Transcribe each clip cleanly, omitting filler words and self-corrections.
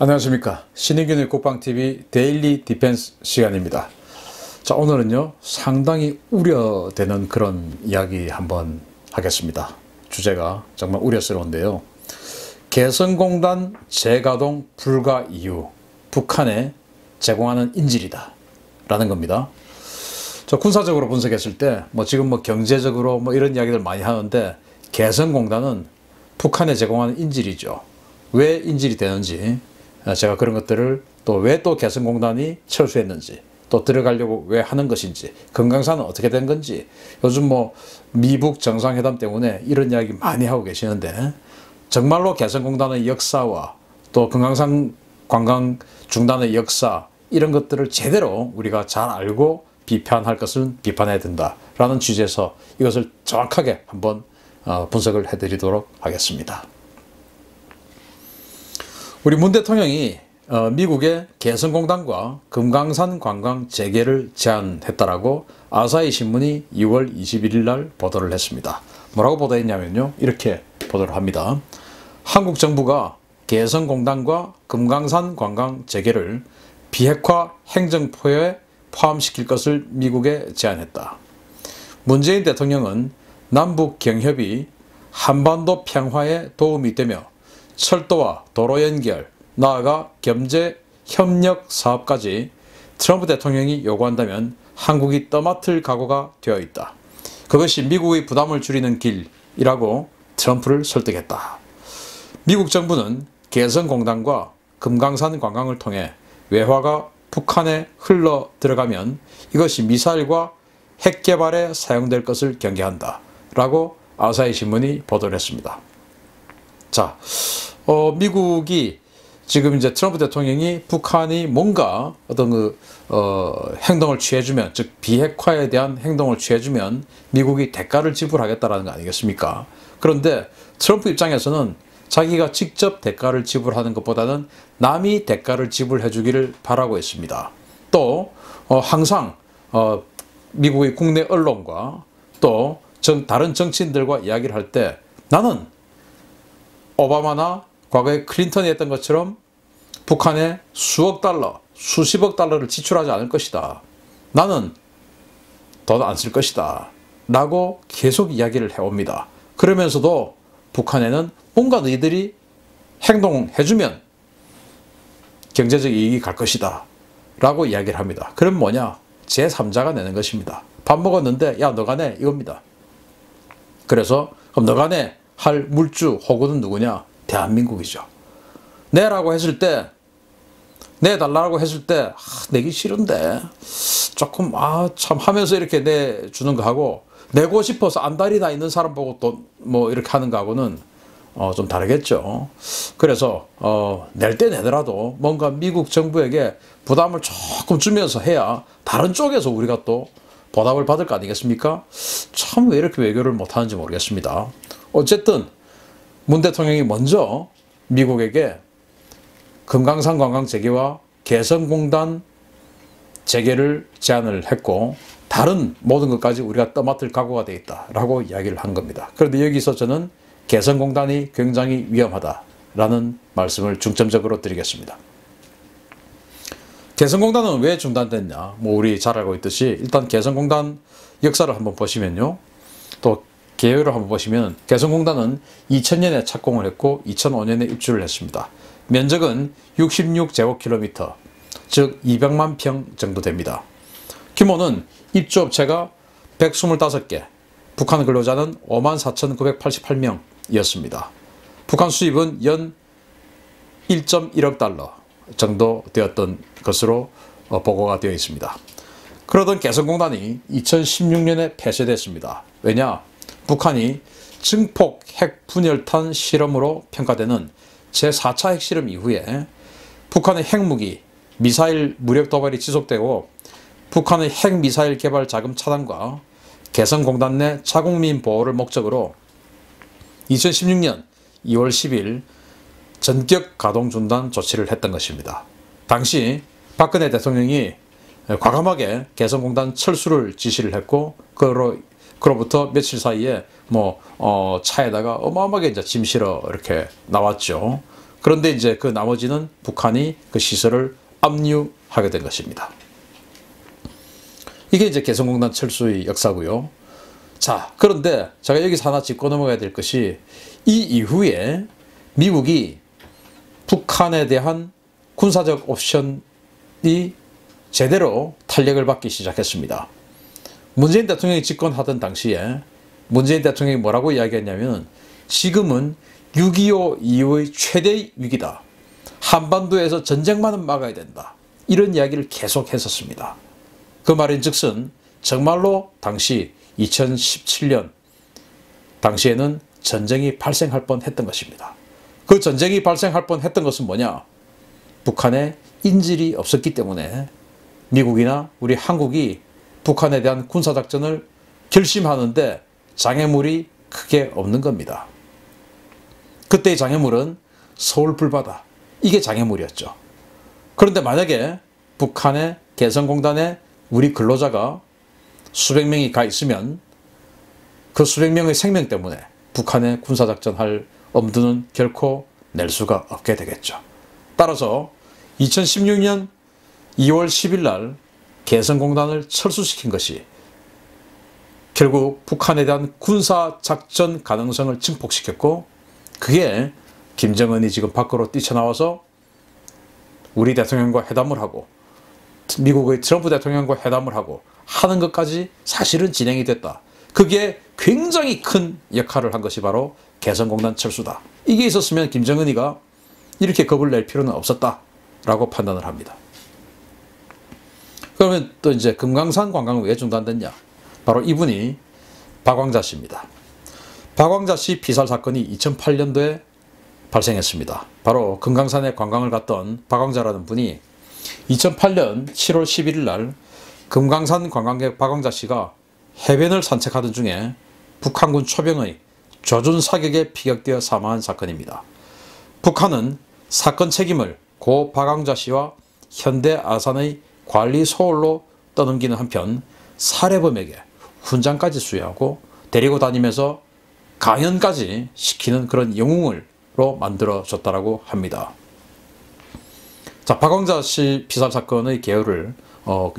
안녕하십니까. 신인균의 국방TV 데일리 디펜스 시간입니다. 자, 오늘은요 상당히 우려되는 그런 이야기 한번 하겠습니다. 주제가 정말 우려스러운데요. 개성공단 재가동 불가 이유, 북한에 제공하는 인질이다 라는 겁니다. 저 군사적으로 분석했을 때 지금 경제적으로 이런 이야기들 많이 하는데, 개성공단은 북한에 제공하는 인질이죠. 왜 인질이 되는지, 제가 그런 것들을 또 왜 또 개성공단이 철수했는지, 또 들어가려고 왜 하는 것인지, 금강산은 어떻게 된 건지, 요즘 미북 정상회담 때문에 이런 이야기 많이 하고 계시는데, 정말로 개성공단의 역사와 또 금강산 관광 중단의 역사, 이런 것들을 제대로 우리가 잘 알고 비판할 것은 비판해야 된다라는 취지에서 이것을 정확하게 한번 분석을 해드리도록 하겠습니다. 우리 문 대통령이 미국의 개성공단과 금강산 관광 재개를 제안했다라고 아사히 신문이 2월 21일 날 보도를 했습니다. 뭐라고 보도했냐면요, 이렇게 보도를 합니다. 한국 정부가 개성공단과 금강산 관광 재개를 비핵화 행정포에 포함시킬 것을 미국에 제안했다. 문재인 대통령은 남북 경협이 한반도 평화에 도움이 되며 철도와 도로 연결, 나아가 경제 협력 사업까지 트럼프 대통령이 요구한다면 한국이 떠맡을 각오가 되어 있다. 그것이 미국의 부담을 줄이는 길이라고 트럼프를 설득했다. 미국 정부는 개성공단과 금강산 관광을 통해 외화가 북한에 흘러 들어가면 이것이 미사일과 핵 개발에 사용될 것을 경계한다 라고 아사히 신문이 보도를 했습니다. 자, 미국이 지금 이제 트럼프 대통령이 북한이 뭔가 어떤 행동을 취해주면, 즉 비핵화에 대한 행동을 취해주면 미국이 대가를 지불하겠다라는 거 아니겠습니까? 그런데 트럼프 입장에서는 자기가 직접 대가를 지불하는 것보다는 남이 대가를 지불해 주기를 바라고 있습니다. 또 항상 미국의 국내 언론과 또 다른 정치인들과 이야기를 할 때, 나는 오바마나 과거에 클린턴이 했던 것처럼 북한에 수억 달러, 수십억 달러를 지출하지 않을 것이다. 나는 돈 안 쓸 것이다 라고 계속 이야기를 해옵니다. 그러면서도 북한에는 뭔가 너희들이 행동해주면 경제적 이익이 갈 것이다 라고 이야기를 합니다. 그럼 뭐냐? 제3자가 내는 것입니다. 밥 먹었는데 야 너가 내, 이겁니다. 그래서 그럼 너가 내 할 물주 호구는 누구냐? 대한민국이죠. 내라고 했을 때, 내달라고 했을 때 내기 싫은데 조금 참 하면서 이렇게 내주는 거하고, 내고 싶어서 안달이 나 있는 사람 보고 또 이렇게 하는 거하고는 좀 다르겠죠. 그래서 낼 때 내더라도 뭔가 미국 정부에게 부담을 조금 주면서 해야 다른 쪽에서 우리가 또 보답을 받을 거 아니겠습니까? 참 왜 이렇게 외교를 못하는지 모르겠습니다. 어쨌든 문 대통령이 먼저 미국에게 금강산 관광 재개와 개성공단 재개를 제안을 했고, 다른 모든 것까지 우리가 떠맡을 각오가 되어 있다라고 이야기를 한 겁니다. 그런데 여기서 저는 개성공단이 굉장히 위험하다라는 말씀을 중점적으로 드리겠습니다. 개성공단은 왜 중단됐냐? 우리 잘 알고 있듯이 일단 개성공단 역사를 한번 보시면요, 또 개요를 한번 보시면, 개성공단은 2000년에 착공을 했고 2005년에 입주를 했습니다. 면적은 66제곱킬로미터, 즉 200만 평 정도 됩니다. 규모는 입주업체가 125개, 북한 근로자는 54,988명이었습니다. 북한 수입은 연 1.1억 달러 정도 되었던 것으로 보고가 되어 있습니다. 그러던 개성공단이 2016년에 폐쇄됐습니다. 왜냐? 북한이 증폭 핵 분열탄 실험으로 평가되는 제4차 핵실험 이후에 북한의 핵무기, 미사일 무력 도발이 지속되고, 북한의 핵미사일 개발 자금 차단과 개성공단 내 자국민 보호를 목적으로 2016년 2월 10일 전격 가동 중단 조치를 했던 것입니다. 당시 박근혜 대통령이 과감하게 개성공단 철수를 지시를 했고, 그로부터 며칠 사이에 차에다가 어마어마하게 이제 짐 실어 이렇게 나왔죠. 그런데 이제 그 나머지는 북한이 그 시설을 압류하게 된 것입니다. 이게 이제 개성공단 철수의 역사고요. 자, 그런데 제가 여기서 하나 짚고 넘어가야 될 것이 이 이후에 미국이 북한에 대한 군사적 옵션이 제대로 탄력을 받기 시작했습니다. 문재인 대통령이 집권하던 당시에 문재인 대통령이 뭐라고 이야기했냐면 지금은 6.25 이후의 최대의 위기다. 한반도에서 전쟁만은 막아야 된다. 이런 이야기를 계속 했었습니다. 그 말인즉슨 정말로 당시 2017년 당시에는 전쟁이 발생할 뻔했던 것입니다. 그 전쟁이 발생할 뻔했던 것은 뭐냐? 북한에 인질이 없었기 때문에 미국이나 우리 한국이 북한에 대한 군사작전을 결심하는데 장애물이 크게 없는 겁니다. 그때의 장애물은 서울 불바다, 이게 장애물이었죠. 그런데 만약에 북한의 개성공단에 우리 근로자가 수백 명이 가 있으면 그 수백 명의 생명 때문에 북한의 군사작전할 엄두는 결코 낼 수가 없게 되겠죠. 따라서 2016년 2월 10일 날 개성공단을 철수시킨 것이 결국 북한에 대한 군사작전 가능성을 증폭시켰고, 그게 김정은이 지금 밖으로 뛰쳐나와서 우리 대통령과 회담을 하고 미국의 트럼프 대통령과 회담을 하고 하는 것까지 사실은 진행이 됐다. 그게 굉장히 큰 역할을 한 것이 바로 개성공단 철수다. 이게 있었으면 김정은이가 이렇게 겁을 낼 필요는 없었다라고 판단을 합니다. 그러면 또 이제 금강산 관광은 왜 중단됐냐? 바로 이분이 박광자 씨입니다. 박광자 씨 피살 사건이 2008년도에 발생했습니다. 바로 금강산에 관광을 갔던 박광자라는 분이 2008년 7월 11일 날 금강산 관광객 박광자 씨가 해변을 산책하던 중에 북한군 초병의 조준 사격에 피격되어 사망한 사건입니다. 북한은 사건 책임을 고 박광자 씨와 현대 아산의 관리 소홀로 떠넘기는 한편 살해범에게 훈장까지 수여하고 데리고 다니면서 강연까지 시키는 그런 영웅으로 만들어줬다고 합니다. 자, 박광자 씨 피살 사건의 개요를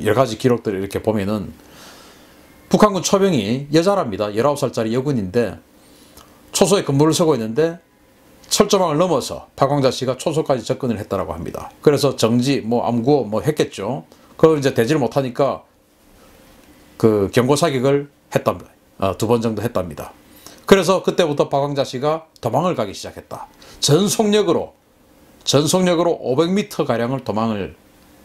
여러 가지 기록들을 이렇게 보면은 북한군 초병이 여자랍니다. 19살짜리 여군인데 초소에 근무를 서고 있는데 철조망을 넘어서 박광자 씨가 초소까지 접근을 했다라고 합니다. 그래서 정지, 암구호 했겠죠. 그걸 이제 대지를 못하니까 그 경고 사격을 했답니다. 2번 정도 했답니다. 그래서 그때부터 박광자 씨가 도망을 가기 시작했다. 전속력으로 500m 가량을 도망을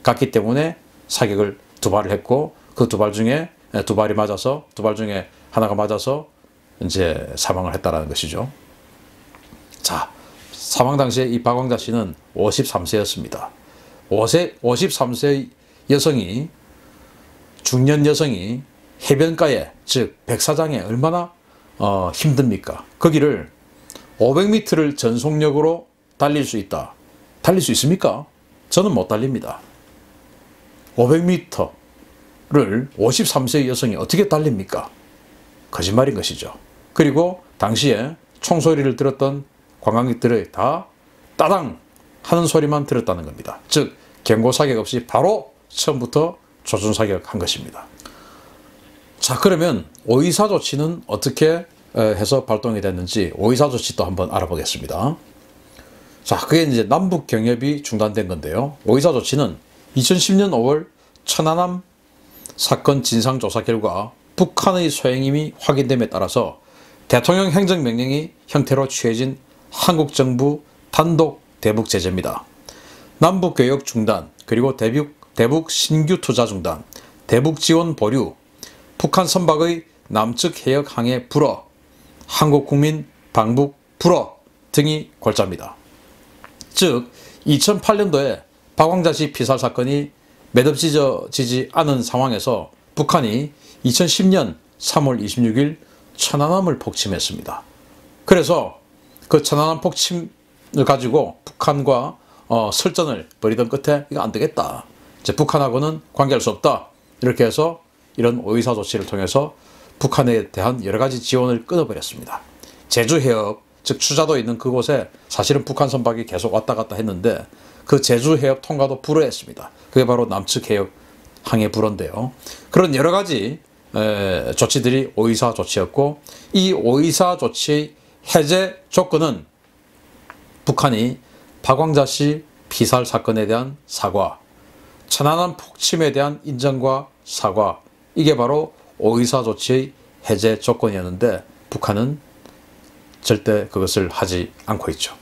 갔기 때문에 사격을 2발을 했고, 그 2발 중에 2발이 맞아서 2발 중에 하나가 맞아서 이제 사망을 했다라는 것이죠. 자, 사망 당시에 이 박광자 씨는 53세였습니다. 53세의 여성이, 중년 여성이 해변가에, 즉 백사장에 얼마나 힘듭니까? 거기를 500m를 전속력으로 달릴 수 있다. 달릴 수 있습니까? 저는 못 달립니다. 500m를 53세의 여성이 어떻게 달립니까? 거짓말인 것이죠. 그리고 당시에 총소리를 들었던 관광객들의 다 따당 하는 소리만 들었다는 겁니다. 즉 경고 사격 없이 바로 처음부터 조준 사격한 것입니다. 자, 그러면 오이사 조치는 어떻게 해서 발동이 됐는지 오이사 조치도 한번 알아보겠습니다. 자, 그게 이제 남북 경협이 중단된 건데요. 오이사 조치는 2010년 5월 천안함 사건 진상조사 결과 북한의 소행임이 확인됨에 따라서 대통령 행정명령이 형태로 취해진 한국 정부 단독 대북 제재입니다. 남북 교역 중단, 그리고 대북 신규 투자 중단, 대북 지원 보류, 북한 선박의 남측 해역 항해 불허, 한국 국민 방북 불허 등이 골자입니다. 즉 2008년도에 박광자 씨 피살 사건이 매듭지어지지 않은 상황에서 북한이 2010년 3월 26일 천안함을 폭침했습니다. 그래서 그 천안함 폭침을 가지고 북한과 설전을 벌이던 끝에 이거 안 되겠다, 이제 북한하고는 관계할 수 없다, 이렇게 해서 이런 오이사 조치를 통해서 북한에 대한 여러 가지 지원을 끊어버렸습니다. 제주 해협, 즉 추자도 있는 그곳에 사실은 북한 선박이 계속 왔다 갔다 했는데 그 제주 해협 통과도 불허했습니다. 그게 바로 남측 해협 항해 불허인데요. 그런 여러 가지 조치들이 오이사 조치였고, 이 오이사 조치의 해제 조건은 북한이 박광자 씨 피살 사건에 대한 사과, 천안함 폭침에 대한 인정과 사과, 이게 바로 오이사 조치의 해제 조건이었는데 북한은 절대 그것을 하지 않고 있죠.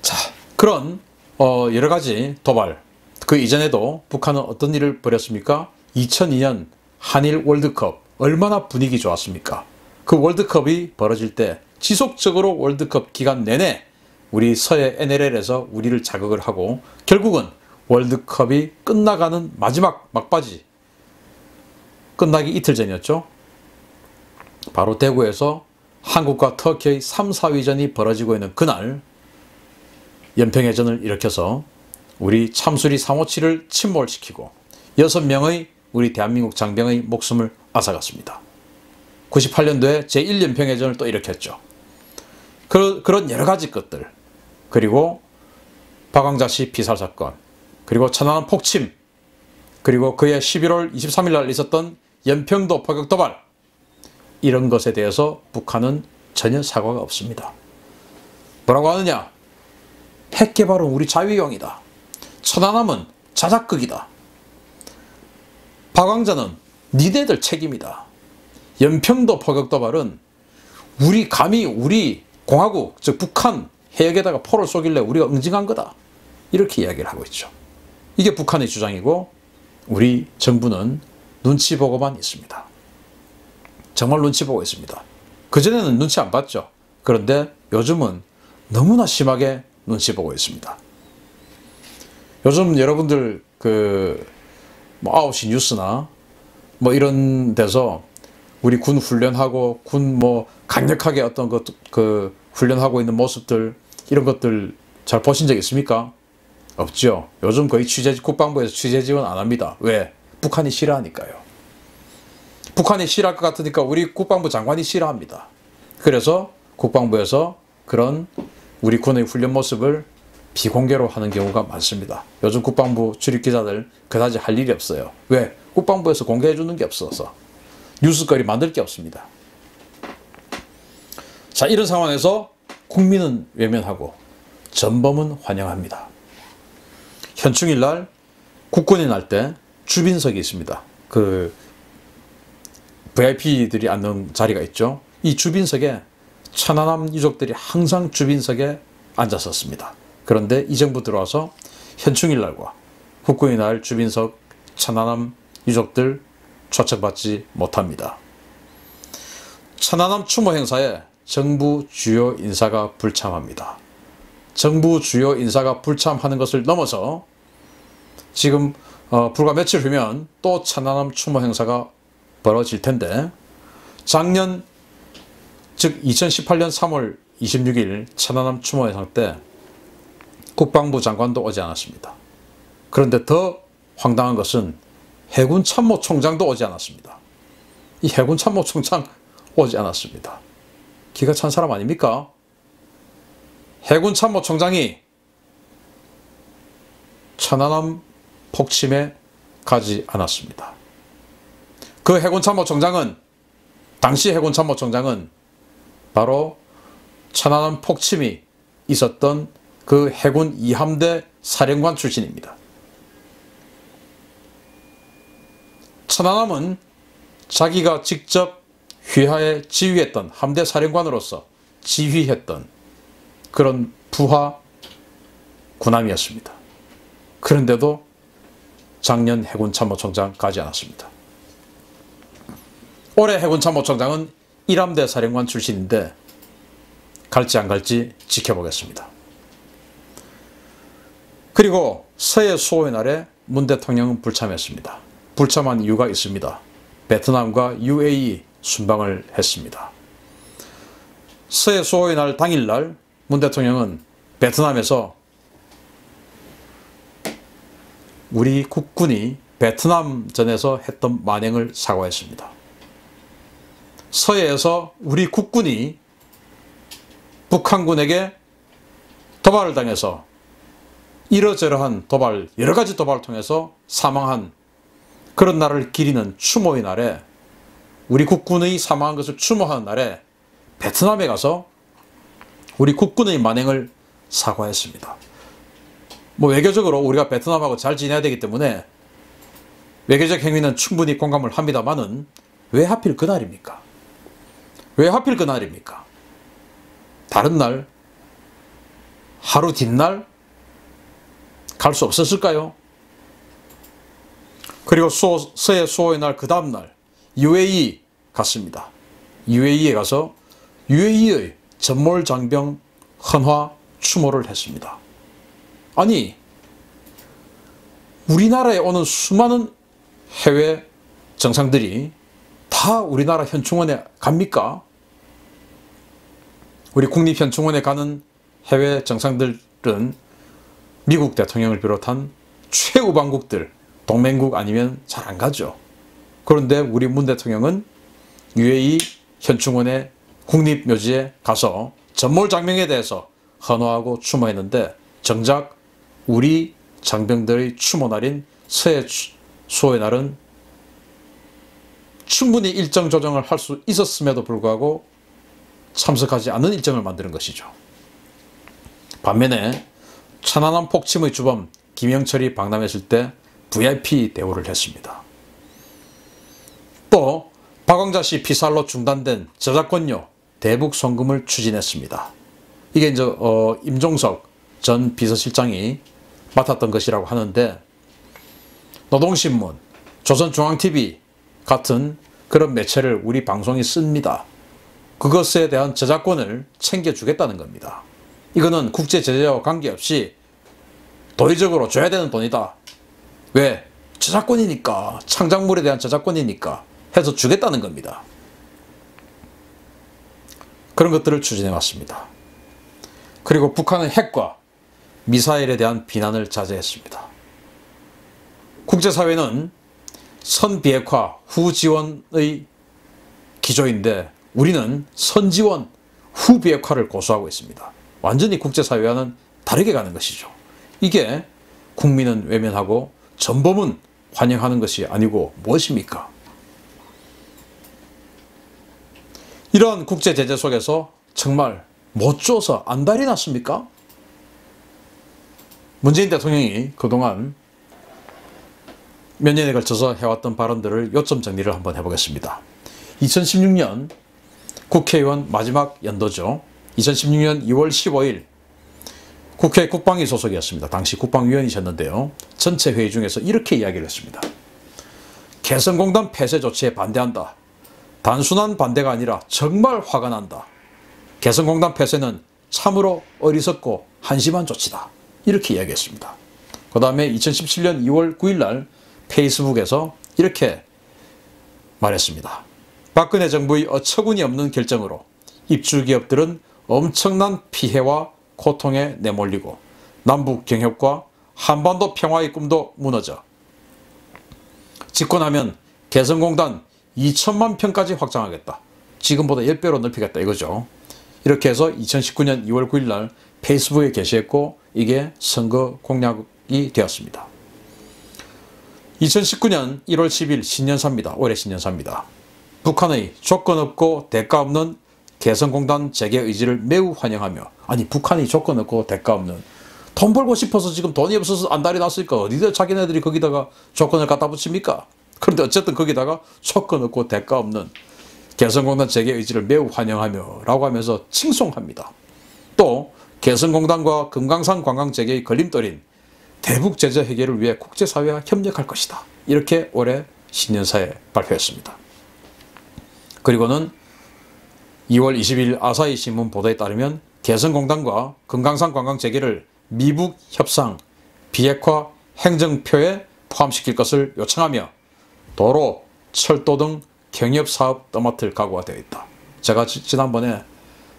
자, 그런 여러 가지 도발, 그 이전에도 북한은 어떤 일을 벌였습니까? 2002년 한일 월드컵 얼마나 분위기 좋았습니까? 그 월드컵이 벌어질 때 지속적으로 월드컵 기간 내내 우리 서해 NLL에서 우리를 자극을 하고 결국은 월드컵이 끝나가는 마지막 막바지, 끝나기 이틀 전이었죠. 바로 대구에서 한국과 터키의 3, 4위전이 벌어지고 있는 그날 연평해전을 일으켜서 우리 참수리 357을 침몰시키고 6명의 우리 대한민국 장병의 목숨을 앗아갔습니다. 98년도에 제1연평해전을 또 일으켰죠. 그런 여러 가지 것들, 그리고 박광자 씨 피살 사건, 그리고 천안함 폭침, 그리고 그해 11월 23일 날 있었던 연평도 포격 도발, 이런 것에 대해서 북한은 전혀 사과가 없습니다. 뭐라고 하느냐? 핵 개발은 우리 자위용이다. 천안함은 자작극이다. 박광자는 니네들 책임이다. 연평도 포격 도발은 감히 우리 공화국, 즉 북한 해역에다가 포를 쏘길래 우리가 응징한 거다. 이렇게 이야기를 하고 있죠. 이게 북한의 주장이고 우리 정부는 눈치 보고만 있습니다. 정말 눈치 보고 있습니다. 그전에는 눈치 안 봤죠. 그런데 요즘은 너무나 심하게 눈치 보고 있습니다. 요즘 여러분들 9시 뉴스나 이런 데서 우리 군 훈련하고 군 강력하게 어떤 그 훈련하고 있는 모습들, 이런 것들 잘 보신 적 있습니까? 없죠. 요즘 거의 국방부에서 취재 지원 안 합니다. 왜? 북한이 싫어하니까요. 북한이 싫어할 것 같으니까 우리 국방부 장관이 싫어합니다. 그래서 국방부에서 그런 우리 군의 훈련 모습을 비공개로 하는 경우가 많습니다. 요즘 국방부 출입기자들 그다지 할 일이 없어요. 왜? 국방부에서 공개해 주는 게 없어서. 뉴스거리 만들 게 없습니다. 자, 이런 상황에서 국민은 외면하고 전범은 환영합니다. 현충일 날 국군이 날 때 주빈석이 있습니다. 그 VIP들이 앉는 자리가 있죠. 이 주빈석에 천안함 유족들이 항상 주빈석에 앉았었습니다. 그런데 이 정부 들어와서 현충일 날과 국군의 날 주빈석 천안함 유족들 초청받지 못합니다. 천안함 추모 행사에 정부 주요 인사가 불참합니다. 정부 주요 인사가 불참하는 것을 넘어서 지금 불과 며칠 후면 또 천안함 추모 행사가 벌어질 텐데, 작년 즉 2018년 3월 26일 천안함 추모 행사 때 국방부 장관도 오지 않았습니다. 그런데 더 황당한 것은 해군 참모총장도 오지 않았습니다. 이 해군 참모총장 오지 않았습니다. 기가 찬 사람 아닙니까? 해군 참모총장이 천안함 폭침에 가지 않았습니다. 그 해군 참모총장은, 당시 해군 참모총장은 바로 천안함 폭침이 있었던 그 해군 2함대 사령관 출신입니다. 천안함은 자기가 직접 휘하에 지휘했던, 함대 사령관으로서 지휘했던 그런 부하 군함이었습니다. 그런데도 작년 해군 참모총장 가지 않았습니다. 올해 해군 참모총장은 1함대 사령관 출신인데 갈지 안 갈지 지켜보겠습니다. 그리고 서해 수호의 날에 문 대통령은 불참했습니다. 불참한 이유가 있습니다. 베트남과 UAE 순방을 했습니다. 서해 수호의 날 당일날 문 대통령은 베트남에서 우리 국군이 베트남전에서 했던 만행을 사과했습니다. 서해에서 우리 국군이 북한군에게 도발을 당해서 이러저러한 도발, 여러 가지 도발을 통해서 사망한 그런 날을 기리는 추모의 날에, 우리 국군의 사망한 것을 추모하는 날에 베트남에 가서 우리 국군의 만행을 사과했습니다. 뭐 외교적으로 우리가 베트남하고 잘 지내야 되기 때문에 외교적 행위는 충분히 공감을 합니다만은 왜 하필 그날입니까? 왜 하필 그날입니까? 다른 날, 하루 뒷날 갈 수 없었을까요? 그리고 서해 수호의 날 그 다음날 UAE 갔습니다. UAE에 가서 UAE의 전몰장병 헌화 추모를 했습니다. 아니, 우리나라에 오는 수많은 해외 정상들이 다 우리나라 현충원에 갑니까? 우리 국립현충원에 가는 해외 정상들은 미국 대통령을 비롯한 최우방국들, 동맹국 아니면 잘 안 가죠. 그런데 우리 문 대통령은 UAE 현충원의 국립묘지에 가서 전몰장병에 대해서 헌화하고 추모했는데, 정작 우리 장병들의 추모날인 서해 수호의 날은 충분히 일정 조정을 할 수 있었음에도 불구하고 참석하지 않는 일정을 만드는 것이죠. 반면에 천안함 폭침의 주범 김영철이 방남했을 때 VIP 대우를 했습니다. 또 박광자 씨 피살로 중단된 저작권료 대북 송금을 추진했습니다. 이게 이제 임종석 전 비서실장이 맡았던 것이라고 하는데, 노동신문, 조선중앙TV 같은 그런 매체를 우리 방송이 씁니다. 그것에 대한 저작권을 챙겨주겠다는 겁니다. 이거는 국제제재와 관계없이 도의적으로 줘야 되는 돈이다. 왜? 저작권이니까, 창작물에 대한 저작권이니까 해서 주겠다는 겁니다. 그런 것들을 추진해 왔습니다. 그리고 북한의 핵과 미사일에 대한 비난을 자제했습니다. 국제사회는 선비핵화, 후지원의 기조인데 우리는 선지원, 후비핵화를 고수하고 있습니다. 완전히 국제사회와는 다르게 가는 것이죠. 이게 국민은 외면하고 전범은 환영하는 것이 아니고 무엇입니까? 이러한 국제제재 속에서 정말 못 줘서 안달이 났습니까? 문재인 대통령이 그동안 몇 년에 걸쳐서 해왔던 발언들을 요점 정리를 한번 해보겠습니다. 2016년 국회의원 마지막 연도죠. 2016년 2월 15일 국회 국방위 소속이었습니다. 당시 국방위원이셨는데요. 전체 회의 중에서 이렇게 이야기를 했습니다. 개성공단 폐쇄 조치에 반대한다. 단순한 반대가 아니라 정말 화가 난다. 개성공단 폐쇄는 참으로 어리석고 한심한 조치다. 이렇게 이야기했습니다. 그 다음에 2017년 2월 9일 날 페이스북에서 이렇게 말했습니다. 박근혜 정부의 어처구니 없는 결정으로 입주기업들은 엄청난 피해와 고통에 내몰리고 남북 경협과 한반도 평화의 꿈도 무너져 집권하면 개성공단 2천만 평까지 확장하겠다. 지금보다 10배로 넓히겠다 이거죠. 이렇게 해서 2019년 2월 9일 날 페이스북에 게시했고 이게 선거 공약이 되었습니다. 2019년 1월 10일 신년사입니다. 올해 신년사입니다. 북한의 조건 없고 대가 없는 개성공단 재개 의지를 매우 환영하며, 아니 북한이 조건 없고 대가 없는, 돈 벌고 싶어서 지금 돈이 없어서 안달이 났으니까 어디다 자기네들이 거기다가 조건을 갖다 붙입니까? 그런데 어쨌든 거기다가 조건 없고 대가 없는 개성공단 재개 의지를 매우 환영하며 라고 하면서 칭송합니다. 또 개성공단과 금강산 관광 재개의 걸림돌인 대북 제재 해결을 위해 국제사회와 협력할 것이다. 이렇게 올해 신년사에 발표했습니다. 그리고는 2월 20일 아사히 신문 보도에 따르면 개성공단과 금강산 관광 재개를 미북 협상 비핵화 행정표에 포함시킬 것을 요청하며 도로, 철도 등 경협사업 떠맡을 각오가 되어 있다. 제가 지난번에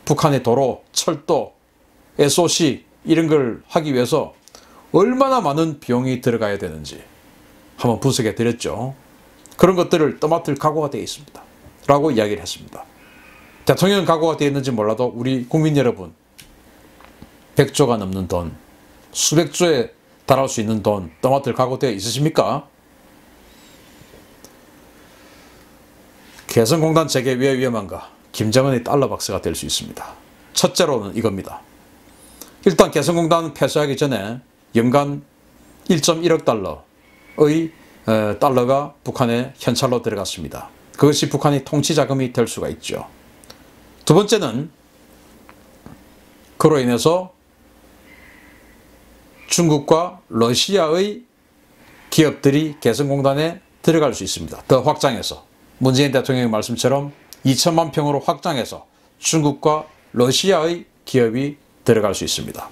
북한의 도로, 철도, SOC 이런 걸 하기 위해서 얼마나 많은 비용이 들어가야 되는지 한번 분석해 드렸죠. 그런 것들을 떠맡을 각오가 되어 있습니다. 라고 이야기를 했습니다. 대통령 각오가 되어 있는지 몰라도 우리 국민 여러분, 100조가 넘는 돈, 수백 조에 달할 수 있는 돈 떠맡을 각오되어 있으십니까? 개성공단 재개 왜 위험한가? 김정은의 달러 박사가 될 수 있습니다. 첫째로는 이겁니다. 일단 개성공단 폐쇄하기 전에 연간 1.1억 달러의 달러가 북한에 현찰로 들어갔습니다. 그것이 북한의 통치자금이 될 수가 있죠. 두 번째는 그로 인해서 중국과 러시아의 기업들이 개성공단에 들어갈 수 있습니다. 더 확장해서 문재인 대통령의 말씀처럼 2천만 평으로 확장해서 중국과 러시아의 기업이 들어갈 수 있습니다.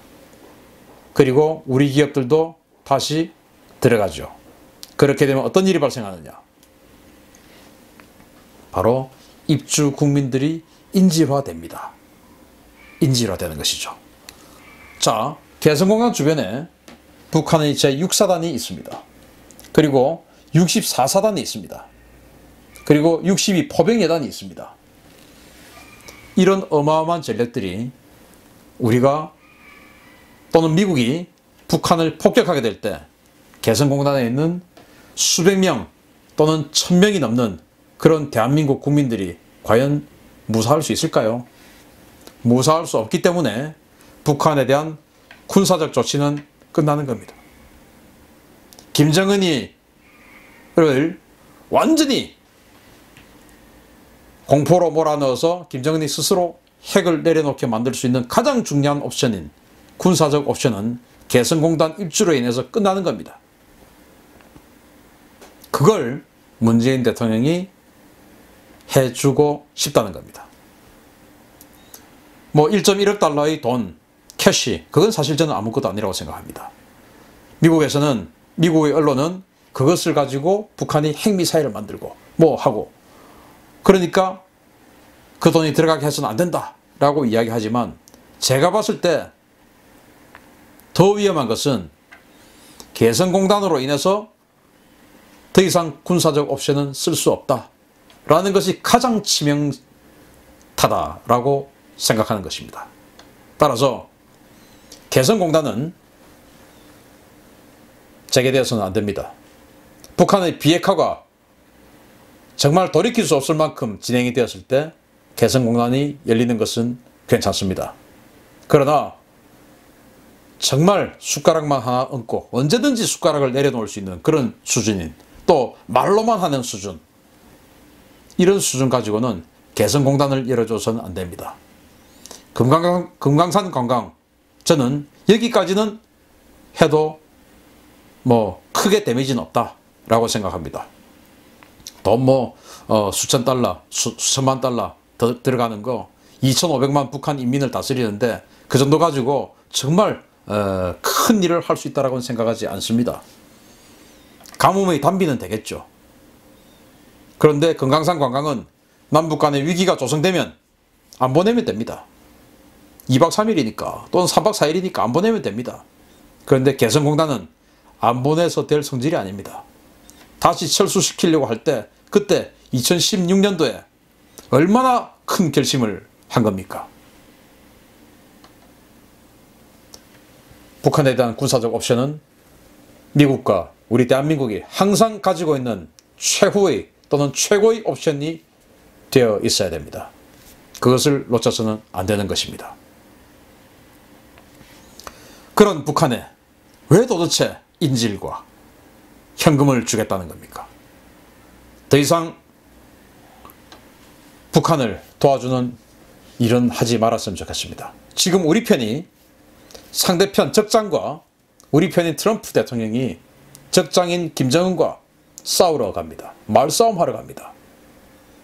그리고 우리 기업들도 다시 들어가죠. 그렇게 되면 어떤 일이 발생하느냐? 바로 입주 국민들이 인질화됩니다. 인질화되는 것이죠. 자, 개성공단 주변에 북한의 제6사단이 있습니다. 그리고 64사단이 있습니다. 그리고 62 포병예단이 있습니다. 이런 어마어마한 전력들이 우리가 또는 미국이 북한을 폭격하게 될 때 개성공단에 있는 수백 명 또는 1000명이 넘는 그런 대한민국 국민들이 과연 무사할 수 있을까요? 무사할 수 없기 때문에 북한에 대한 군사적 조치는 끝나는 겁니다. 김정은이를 완전히 공포로 몰아넣어서 김정은이 스스로 핵을 내려놓게 만들 수 있는 가장 중요한 옵션인 군사적 옵션은 개성공단 입주로 인해서 끝나는 겁니다. 그걸 문재인 대통령이 해주고 싶다는 겁니다. 뭐 1.1억 달러의 돈, 캐시, 그건 사실 저는 아무것도 아니라고 생각합니다. 미국에서는, 미국의 언론은 그것을 가지고 북한이 핵미사일을 만들고 뭐 하고, 그러니까 그 돈이 들어가게 해서는 안 된다 라고 이야기하지만, 제가 봤을 때 더 위험한 것은 개성공단으로 인해서 더 이상 군사적 옵션은 쓸 수 없다 라는 것이 가장 치명타다라고 생각하는 것입니다. 따라서 개성공단은 재개되어서는 안 됩니다. 북한의 비핵화가 정말 돌이킬 수 없을 만큼 진행이 되었을 때 개성공단이 열리는 것은 괜찮습니다. 그러나 정말 숟가락만 하나 얹고 언제든지 숟가락을 내려놓을 수 있는 그런 수준인, 또 말로만 하는 수준, 이런 수준 가지고는 개성공단을 열어줘서는 안 됩니다. 금강산 관광, 저는 여기까지는 해도 뭐 크게 데미지는 없다라고 생각합니다. 돈 뭐 수천 달러, 수천만 달러 더 들어가는 거 2,500만 북한 인민을 다스리는데 그 정도 가지고 정말 큰 일을 할 수 있다라고는 생각하지 않습니다. 가뭄의 단비는 되겠죠. 그런데 금강산 관광은 남북 간의 위기가 조성되면 안 보내면 됩니다. 2박 3일이니까 또는 3박 4일이니까 안 보내면 됩니다. 그런데 개성공단은 안 보내서 될 성질이 아닙니다. 다시 철수시키려고 할 때 그때 2016년도에 얼마나 큰 결심을 한 겁니까? 북한에 대한 군사적 옵션은 미국과 우리 대한민국이 항상 가지고 있는 최후의 또는 최고의 옵션이 되어 있어야 됩니다. 그것을 놓쳐서는 안 되는 것입니다. 그런 북한에 왜 도대체 인질과 현금을 주겠다는 겁니까? 더 이상 북한을 도와주는 일은 하지 말았으면 좋겠습니다. 지금 우리 편이 상대편 적장과 우리 편인 트럼프 대통령이 적장인 김정은과 싸우러 갑니다. 말싸움하러 갑니다.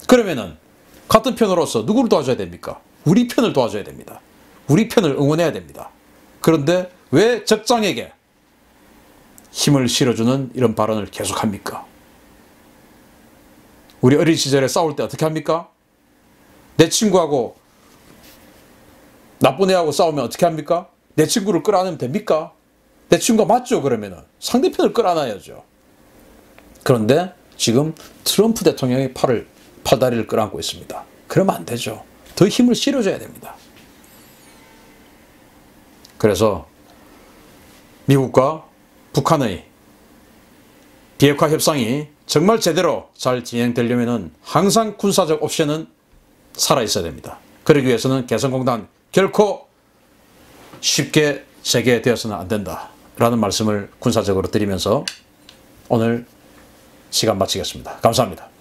그러면은 같은 편으로서 누구를 도와줘야 됩니까? 우리 편을 도와줘야 됩니다. 우리 편을 응원해야 됩니다. 그런데 왜 적장에게 힘을 실어주는 이런 발언을 계속합니까? 우리 어린 시절에 싸울 때 어떻게 합니까? 내 친구하고 나쁜 애하고 싸우면 어떻게 합니까? 내 친구를 끌어안으면 됩니까? 내 친구가 맞죠? 그러면은 상대편을 끌어안아야죠. 그런데 지금 트럼프 대통령이 팔다리를 끌어안고 있습니다. 그러면 안 되죠. 더 힘을 실어줘야 됩니다. 그래서 미국과 북한의 비핵화 협상이 정말 제대로 잘 진행되려면 항상 군사적 옵션은 살아있어야 됩니다. 그러기 위해서는 개성공단 결코 쉽게 재개되어서는 안 된다라는 말씀을 군사적으로 드리면서 오늘 시간 마치겠습니다. 감사합니다.